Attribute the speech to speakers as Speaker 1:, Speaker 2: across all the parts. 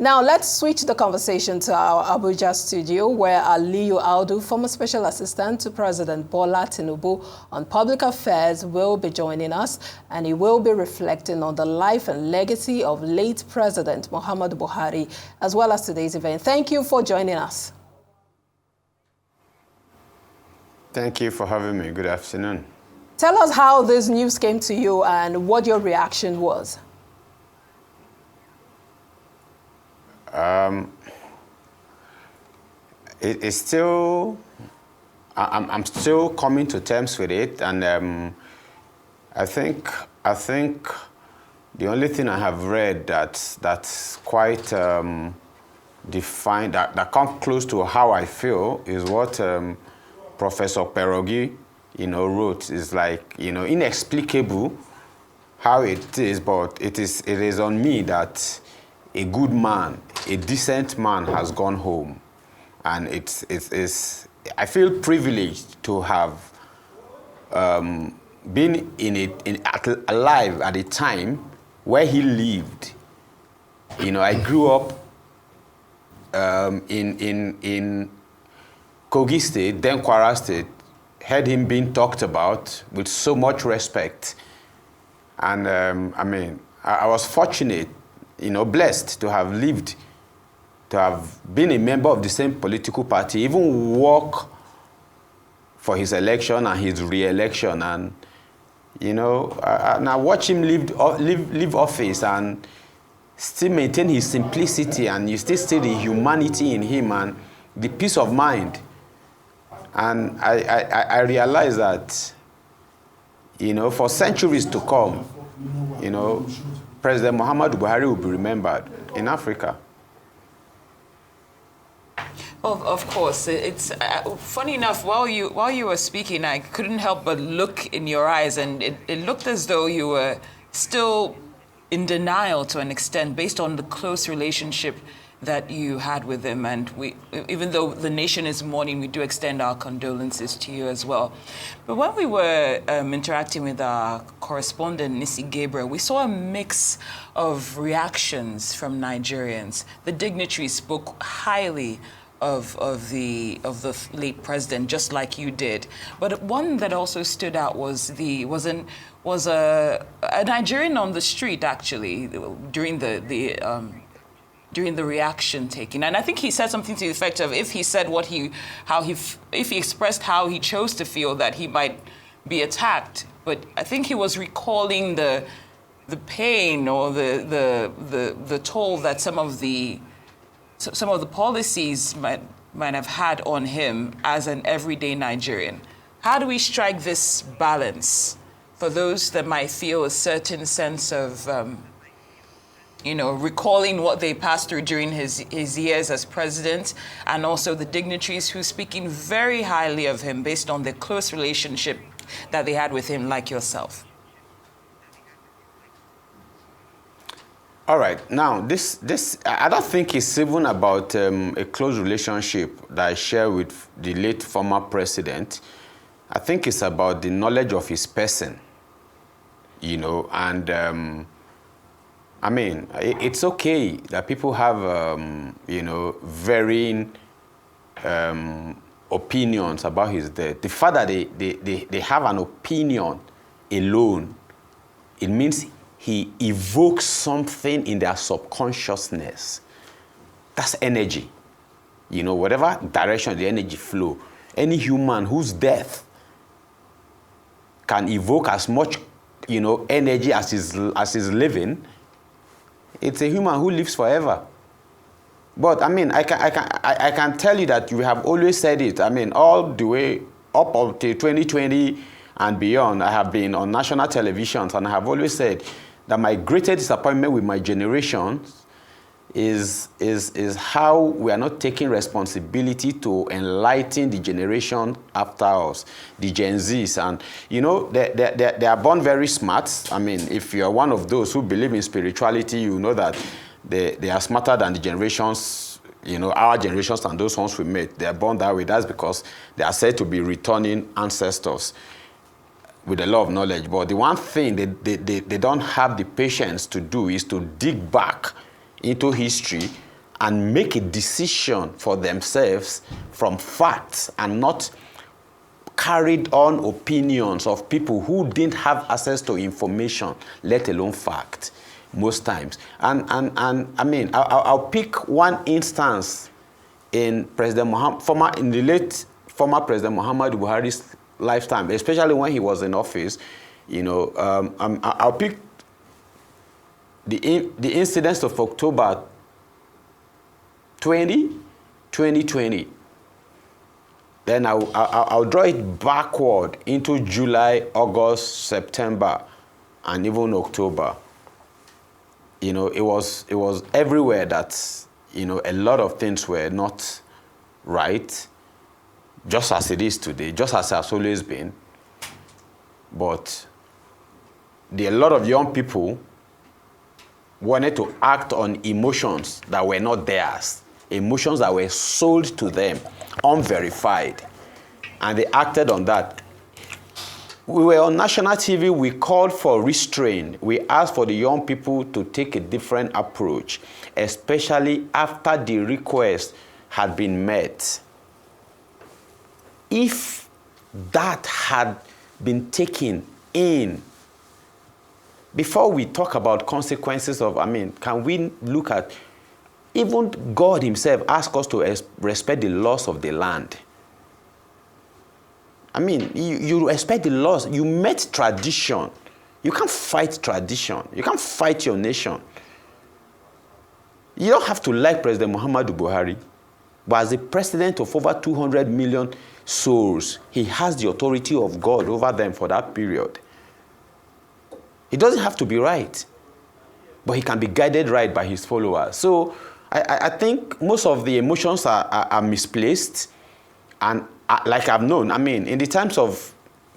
Speaker 1: Now, let's switch the conversation to our Abuja studio, where Aliyu Audu, former Special Assistant to President Bola Tinubu on Public Affairs, will be joining us, and he will be reflecting on the life and legacy of late President Muhammadu Buhari, as well as today's event. Thank you for joining us.
Speaker 2: Thank you for having me. Good afternoon.
Speaker 1: Tell us how this news came to you and what your reaction was.
Speaker 2: It's still, I'm still coming to terms with it, and I think the only thing I have read that's quite defined, that comes close to how I feel, is what Professor Perogi, wrote. Is like, inexplicable how it is, but it is on me that a good man, a decent man has gone home. And I feel privileged to have been alive at a time where he lived. I grew up in Kogi State, then Kwara State, heard him being talked about with so much respect. And I was fortunate, blessed to have lived, to have been a member of the same political party, even work for his election and his re-election. And, and I watch him leave office and still maintain his simplicity, and you still see the humanity in him and the peace of mind. And I realize that, for centuries to come, President Muhammadu Buhari will be remembered in Africa.
Speaker 3: Of course, it's funny enough. While you were speaking, I couldn't help but look in your eyes, and it looked as though you were still in denial to an extent, based on the close relationship that you had with him. And even though the nation is mourning, we do extend our condolences to you as well. But when we were interacting with our correspondent, Nisi Gabriel, we saw a mix of reactions from Nigerians. The dignitaries spoke highly of the late president, just like you did. But one that also stood out was a Nigerian on the street, actually, during the reaction taking. And I think he said something to the effect of, if he said if he expressed how he chose to feel, that he might be attacked. But I think he was recalling the pain or the toll that some of the policies might have had on him as an everyday Nigerian. How do we strike this balance for those that might feel a certain sense of recalling what they passed through during his years as president, and also the dignitaries who speaking very highly of him based on the close relationship that they had with him, like yourself?
Speaker 2: All right. Now, this I don't think it's even about a close relationship that I share with the late former president. I think it's about the knowledge of his person, and it's okay that people have, varying opinions about his death. The fact that they have an opinion alone, it means he evokes something in their subconsciousness. That's energy. Whatever direction the energy flow, any human whose death can evoke as much, energy as is living, it's a human who lives forever. But I can tell you that you have always said it. All the way up until 2020 and beyond, I have been on national televisions, and I have always said that my greatest disappointment with my generation is how we are not taking responsibility to enlighten the generation after us, the Gen Zs. And, they are born very smart. If you are one of those who believe in spirituality, you know that they are smarter than the generations, our generations and those ones we met. They are born that way. That's because they are said to be returning ancestors with a lot of knowledge. But the one thing they don't have the patience to do is to dig back into history and make a decision for themselves from facts and not carried on opinions of people who didn't have access to information, let alone fact, most times. And I mean, I'll pick one instance in the late former President Muhammadu Buhari's lifetime, especially when he was in office. You know, I'll pick the incidents of October 2020. Then I'll draw it backward into July, August, September, and even October. You know, it was everywhere that, you know, a lot of things were not right, just as it is today, just as it has always been. But a lot of young people wanted to act on emotions that were not theirs, emotions that were sold to them, unverified, and they acted on that. We were on national TV, we called for restraint. We asked for the young people to take a different approach, especially after the request had been met. If that had been taken in, before we talk about consequences of, I mean, can we look at, even God himself asked us to respect the laws of the land. I mean, you respect the laws. You met tradition. You can't fight tradition. You can't fight your nation. You don't have to like President Muhammadu Buhari, but as the president of over 200 million souls, he has the authority of God over them for that period. He doesn't have to be right, but he can be guided right by his followers. So I think most of the emotions are misplaced. And like I've known, I mean, in the times of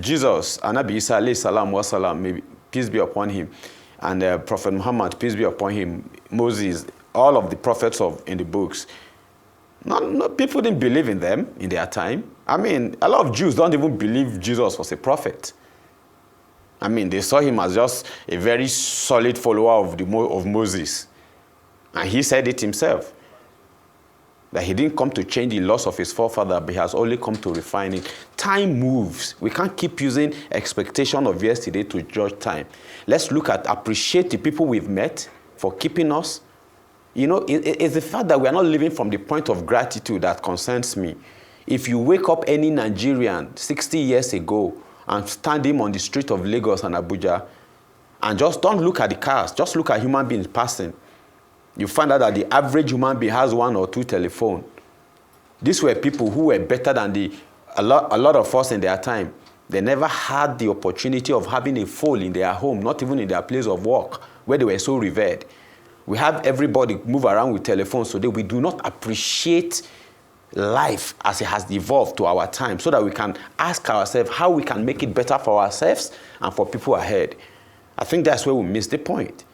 Speaker 2: Jesus, Anabi Isa alayhi salam wa salam, maybe, peace be upon him, and Prophet Muhammad, peace be upon him, Moses, all of the prophets in the books, people didn't believe in them in their time. I mean, a lot of Jews don't even believe Jesus was a prophet. I mean, they saw him as just a very solid follower of Moses. And he said it himself, that he didn't come to change the laws of his forefather, but he has only come to refine it. Time moves. We can't keep using expectation of yesterday to judge time. Let's appreciate the people we've met for keeping us. You know, it's the fact that we are not living from the point of gratitude that concerns me. If you wake up any Nigerian 60 years ago and stand him on the street of Lagos and Abuja, and just don't look at the cars, just look at human beings passing, you find out that the average human being has 1 or 2 telephones. These were people who were better than a lot of us in their time. They never had the opportunity of having a phone in their home, not even in their place of work, where they were so revered. We have everybody move around with telephones today. We do not appreciate life as it has evolved to our time, so that we can ask ourselves how we can make it better for ourselves and for people ahead. I think that's where we miss the point.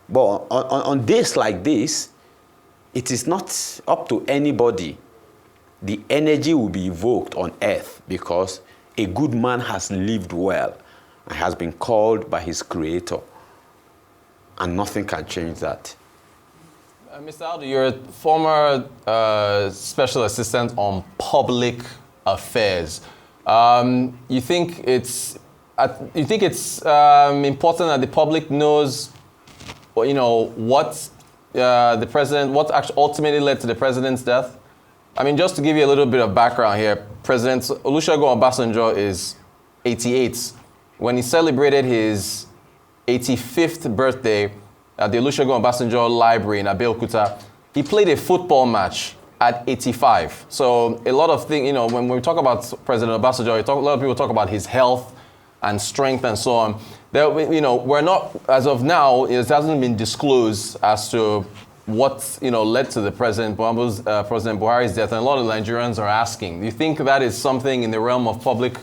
Speaker 2: But on days like this, it is not up to anybody. The energy will be evoked on earth because a good man has lived well and has been called by his creator. And nothing can change that.
Speaker 4: Mr. Audu, you're a former special assistant on public affairs. You think it's important that the public knows, you know, what actually ultimately led to the president's death? I mean, just to give you a little bit of background here, President Olusegun Obasanjo is 88. When he celebrated his 85th birthday at the Olusegun Obasanjo Library in Abeokuta, he played a football match at 85. So a lot of things, you know, when we talk about President Obasanjo, a lot of people talk about his health and strength and so on. There, you know, we're not, as of now, it hasn't been disclosed as to what, you know, led to the President Buhari's death, and a lot of Nigerians are asking, do you think that is something in the realm of public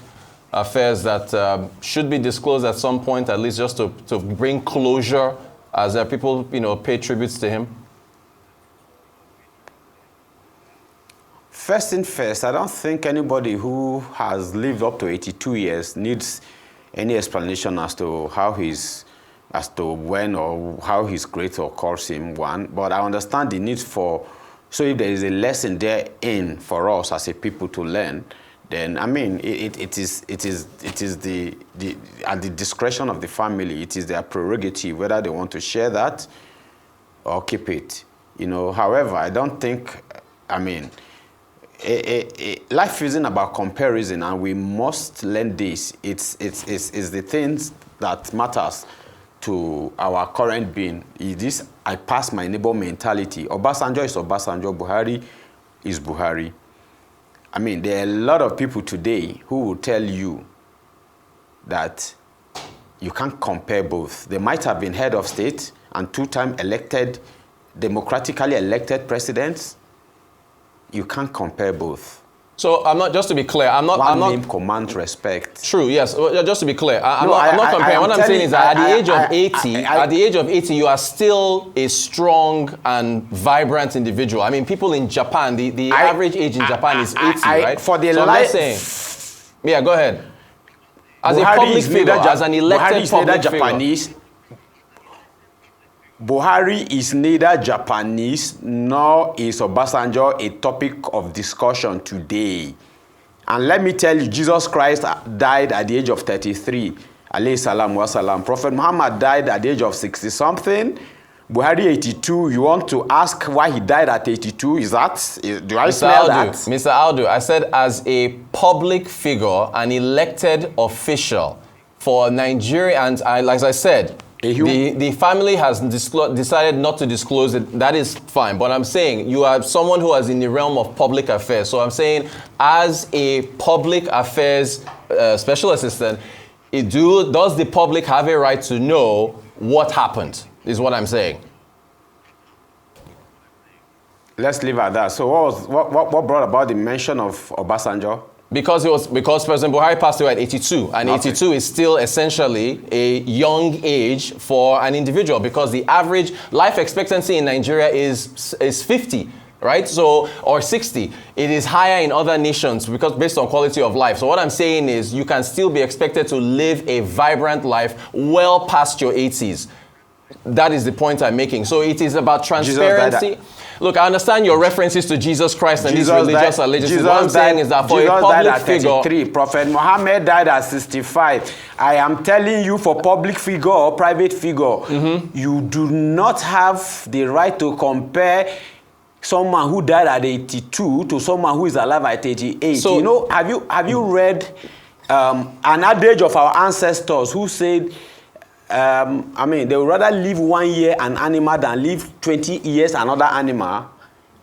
Speaker 4: affairs that should be disclosed at some point, at least just to bring closure as people, you know, pay tributes to him?
Speaker 2: First thing first, I don't think anybody who has lived up to 82 years needs any explanation as to when or how his creator calls him one. But I understand the need for So if there is a lesson therein for us as a people to learn, then I mean it is the at the discretion of the family. It is their prerogative whether they want to share that or keep it. However, I don't think, I mean, life isn't about comparison, and we must learn this. It's the things that matters to our current being. Is this I pass my neighbor mentality? Obasanjo is Obasanjo, Buhari is Buhari. I mean, there are a lot of people today who will tell you that you can't compare both. They might have been head of state and two-time democratically elected presidents. You can't compare both.
Speaker 4: So I'm not, just to be clear, I'm not...
Speaker 2: One name commands respect.
Speaker 4: True, yes. Just to be clear, I'm not comparing. What I'm saying is that at the age of 80, you are still a strong and vibrant individual. I mean, people in Japan, the average age in Japan is 80, right?
Speaker 2: For the
Speaker 4: so I'm not saying... Yeah, go ahead. As Buhari a public figure, as an elected public figure...
Speaker 2: Buhari is neither Japanese nor is Obasanjo a topic of discussion today. And let me tell you, Jesus Christ died at the age of 33. Alayhi salam wa salam. Prophet Muhammad died at the age of 60-something. Buhari 82. You want to ask why he died at 82? Do I smell that?
Speaker 4: Mr. Audu, I said as a public figure, an elected official for Nigeria, and like I said, the family has decided not to disclose it. That is fine. But I'm saying you are someone who is in the realm of public affairs. So I'm saying as a public affairs special assistant, does the public have a right to know what happened, is what I'm saying.
Speaker 2: Let's leave it at that. So what brought about the mention of Obasanjo?
Speaker 4: Because President Buhari passed away at 82, and 82 is still essentially a young age for an individual, because the average life expectancy in Nigeria is 50, right? So, or 60. It is higher in other nations because based on quality of life. So what I'm saying is you can still be expected to live a vibrant life well past your 80s. That is the point I'm making. So it is about transparency. Look, I understand your references to Jesus Christ and these religious allegiances. What I'm saying is that for a public figure...
Speaker 2: Prophet Muhammad died at 65. I am telling you, for public figure or private figure, you do not have the right to compare someone who died at 82 to someone who is alive at 88. So, have you read an adage of our ancestors who said... I mean, they would rather live 1 year an animal than live 20 years another animal.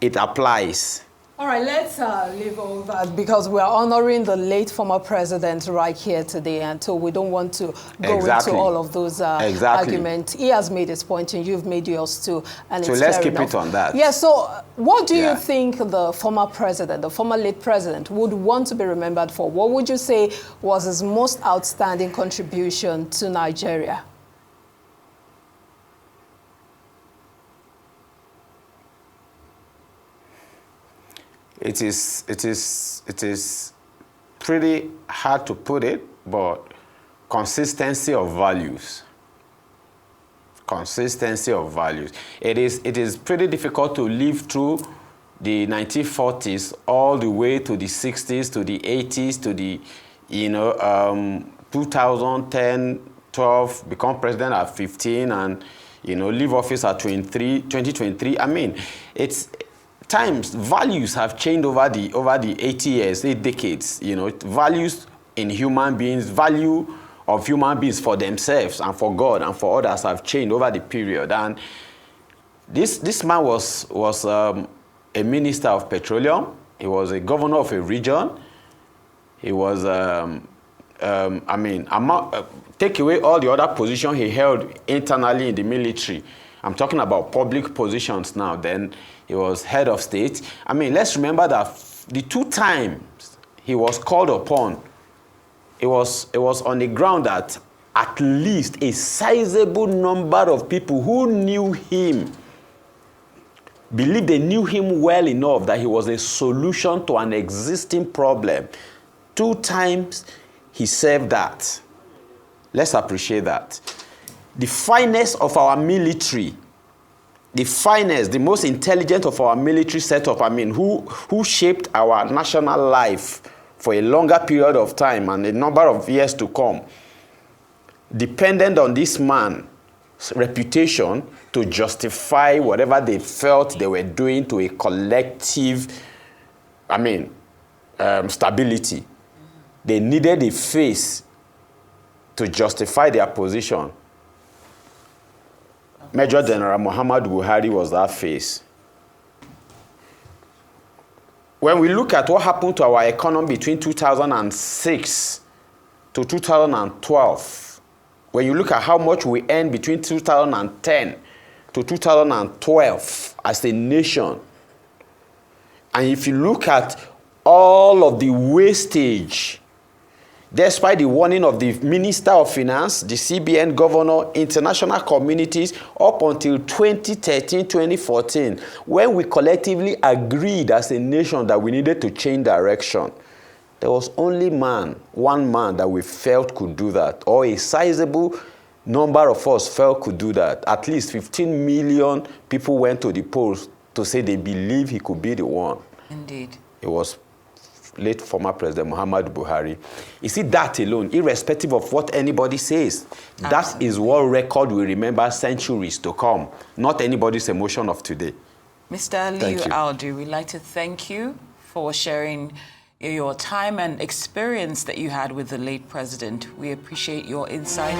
Speaker 2: It applies.
Speaker 1: All right, let's leave all that because we're honoring the late former president right here today, and so we don't want to go into all of those arguments. He has made his point and you've made yours too. And so let's keep it on that. Yeah, so what do you think the former president, the former late president, would want to be remembered for? What would you say was his most outstanding contribution to Nigeria?
Speaker 2: It is pretty hard to put it, but consistency of values. Consistency of values. It is pretty difficult to live through the 1940s all the way to the 60s, to the 80s, to the 2010, 12, become president at 15, and leave office at 2023. I mean, values have changed over the 80 years, 8 decades. Values in human beings, value of human beings for themselves and for God and for others have changed over the period. And this man was a minister of petroleum. He was a governor of a region. He was, take away all the other positions he held internally in the military. I'm talking about public positions now. Then he was head of state. I mean, let's remember that the 2 times he was called upon, it was on the ground that at least a sizable number of people who knew him believed they knew him well enough that he was a solution to an existing problem. 2 times he served that. Let's appreciate that. The finest of our military the finest, the most intelligent of our military setup, I mean, who shaped our national life for a longer period of time and a number of years to come, depended on this man's reputation to justify whatever they felt they were doing to a collective, stability. They needed a face to justify their position. Major General Muhammadu Buhari was that face. When we look at what happened to our economy between 2006 to 2012, when you look at how much we earned between 2010 to 2012 as a nation, and if you look at all of the wastage, despite the warning of the Minister of Finance, the CBN governor, international communities, up until 2013, 2014, when we collectively agreed as a nation that we needed to change direction, there was only one man that we felt could do that, or a sizable number of us felt could do that. At least 15 million people went to the polls to say they believe he could be the one.
Speaker 3: Indeed.
Speaker 2: It was late former President Muhammadu Buhari. You see, that alone, irrespective of what anybody says, that is what record will remember centuries to come, not anybody's emotion of today.
Speaker 3: Mr. Aliyu Audu, we'd like to thank you for sharing your time and experience that you had with the late president. We appreciate your insight.